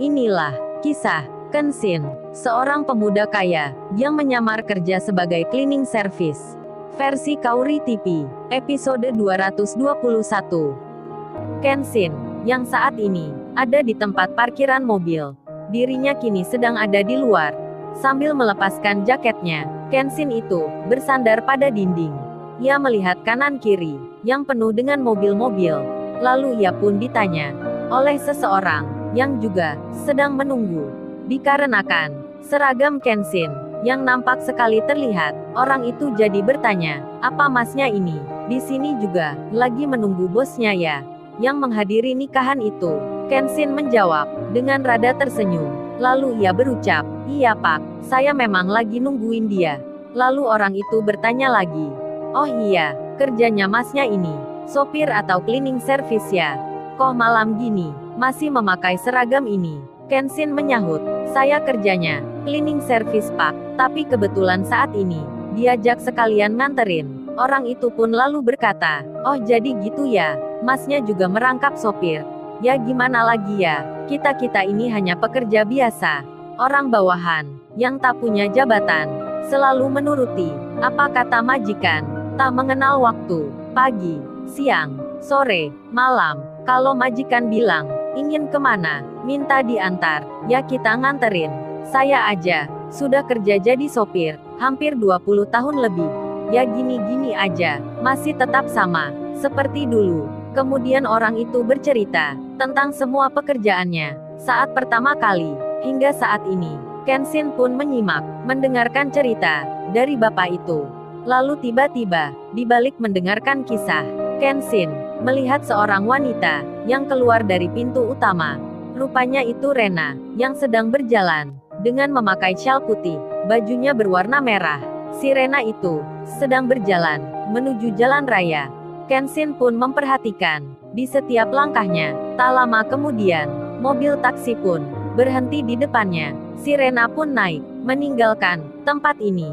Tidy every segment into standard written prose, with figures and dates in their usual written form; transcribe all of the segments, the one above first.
Inilah kisah Kenshin, seorang pemuda kaya yang menyamar kerja sebagai cleaning service. Versi Kaori TV, episode 221. Kenshin, yang saat ini ada di tempat parkiran mobil. Dirinya kini sedang ada di luar. Sambil melepaskan jaketnya, Kenshin itu bersandar pada dinding. Ia melihat kanan kiri yang penuh dengan mobil-mobil. Lalu ia pun ditanya oleh seseorang yang juga sedang menunggu. Dikarenakan seragam Kenshin yang nampak sekali terlihat, orang itu jadi bertanya, "Apa masnya ini di sini juga lagi menunggu bosnya ya, yang menghadiri nikahan itu?" Kenshin menjawab dengan rada tersenyum. Lalu ia berucap, "Iya pak, saya memang lagi nungguin dia." Lalu orang itu bertanya lagi, "Oh iya, kerjanya masnya ini sopir atau cleaning service ya? Kok malam gini masih memakai seragam ini?" Kenshin menyahut, "Saya kerjanya cleaning service pak, tapi kebetulan saat ini diajak sekalian nganterin." Orang itu pun lalu berkata, "Oh jadi gitu ya, masnya juga merangkap sopir? Ya gimana lagi ya, kita ini hanya pekerja biasa, orang bawahan, yang tak punya jabatan, selalu menuruti apa kata majikan, tak mengenal waktu, pagi, siang, sore, malam. Kalau majikan bilang, ingin kemana, minta diantar, ya kita nganterin. Saya aja sudah kerja jadi sopir hampir 20 tahun lebih. Ya gini-gini aja, masih tetap sama seperti dulu." Kemudian orang itu bercerita tentang semua pekerjaannya saat pertama kali hingga saat ini. Kenshin pun menyimak, mendengarkan cerita dari bapak itu. Lalu tiba-tiba, di balik mendengarkan kisah, Kenshin melihat seorang wanita yang keluar dari pintu utama. Rupanya itu Rena, yang sedang berjalan dengan memakai syal putih, bajunya berwarna merah. Si Rena itu sedang berjalan menuju jalan raya. Kenshin pun memperhatikan di setiap langkahnya. Tak lama kemudian, mobil taksi pun berhenti di depannya. Si Rena pun naik, meninggalkan tempat ini.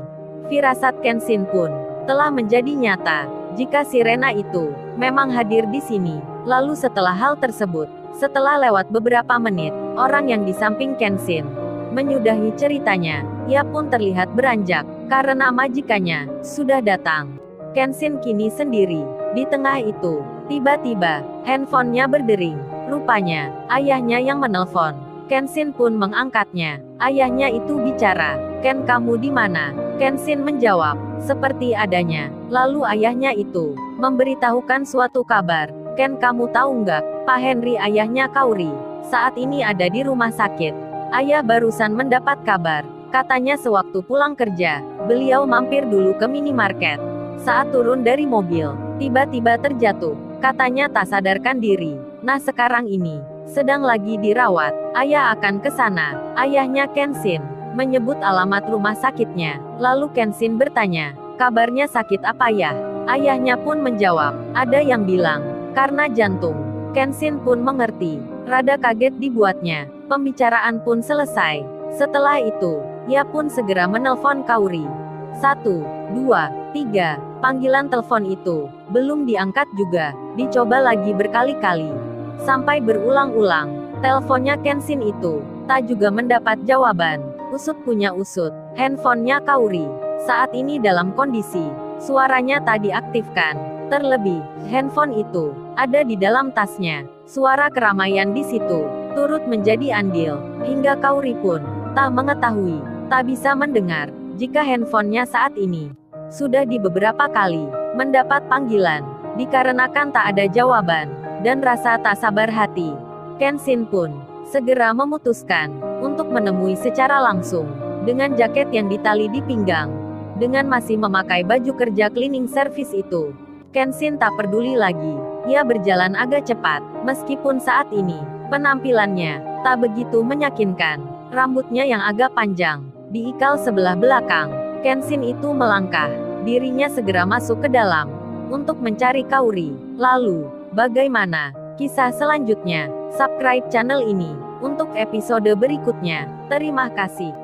Firasat Kenshin pun telah menjadi nyata. Jika si Rena itu memang hadir di sini. Lalu setelah hal tersebut, setelah lewat beberapa menit, orang yang di samping Kenshin menyudahi ceritanya. Ia pun terlihat beranjak karena majikannya sudah datang. Kenshin kini sendiri di tengah itu. Tiba-tiba handphonenya berdering. Rupanya ayahnya yang menelpon. Kenshin pun mengangkatnya. Ayahnya itu bicara, "Ken, kamu di mana?" Kenshin menjawab seperti adanya. Lalu ayahnya itu memberitahukan suatu kabar. "Ken, kamu tahu nggak, Pak Henry ayahnya Kaori saat ini ada di rumah sakit. Ayah barusan mendapat kabar. Katanya sewaktu pulang kerja, beliau mampir dulu ke minimarket. Saat turun dari mobil, tiba-tiba terjatuh. Katanya tak sadarkan diri. Nah sekarang ini sedang lagi dirawat. Ayah akan ke sana." Ayahnya Kenshin menyebut alamat rumah sakitnya. Lalu Kenshin bertanya, "Kabarnya sakit apa ya?" Ayahnya pun menjawab, "Ada yang bilang karena jantung." Kenshin pun mengerti. Rada kaget dibuatnya. Pembicaraan pun selesai. Setelah itu, ia pun segera menelpon Kaori. 1, 2, 3. Panggilan telepon itu belum diangkat juga. Dicoba lagi berkali-kali. Sampai berulang-ulang. Teleponnya Kenshin itu tak juga mendapat jawaban. Usut punya usut. Handphonenya Kaori saat ini dalam kondisi suaranya tak diaktifkan. Terlebih, handphone itu ada di dalam tasnya. Suara keramaian di situ turut menjadi andil. Hingga Kaori pun tak mengetahui, tak bisa mendengar jika handphonenya saat ini sudah di beberapa kali mendapat panggilan. Dikarenakan tak ada jawaban dan rasa tak sabar hati, Kenshin pun segera memutuskan untuk menemui secara langsung. Dengan jaket yang ditali di pinggang, dengan masih memakai baju kerja cleaning service itu, Kenshin tak peduli lagi. Ia berjalan agak cepat, meskipun saat ini penampilannya tak begitu meyakinkan. Rambutnya yang agak panjang diikal sebelah belakang. Kenshin itu melangkah. Dirinya segera masuk ke dalam untuk mencari Kaori. Lalu, bagaimana kisah selanjutnya? Subscribe channel ini untuk episode berikutnya. Terima kasih.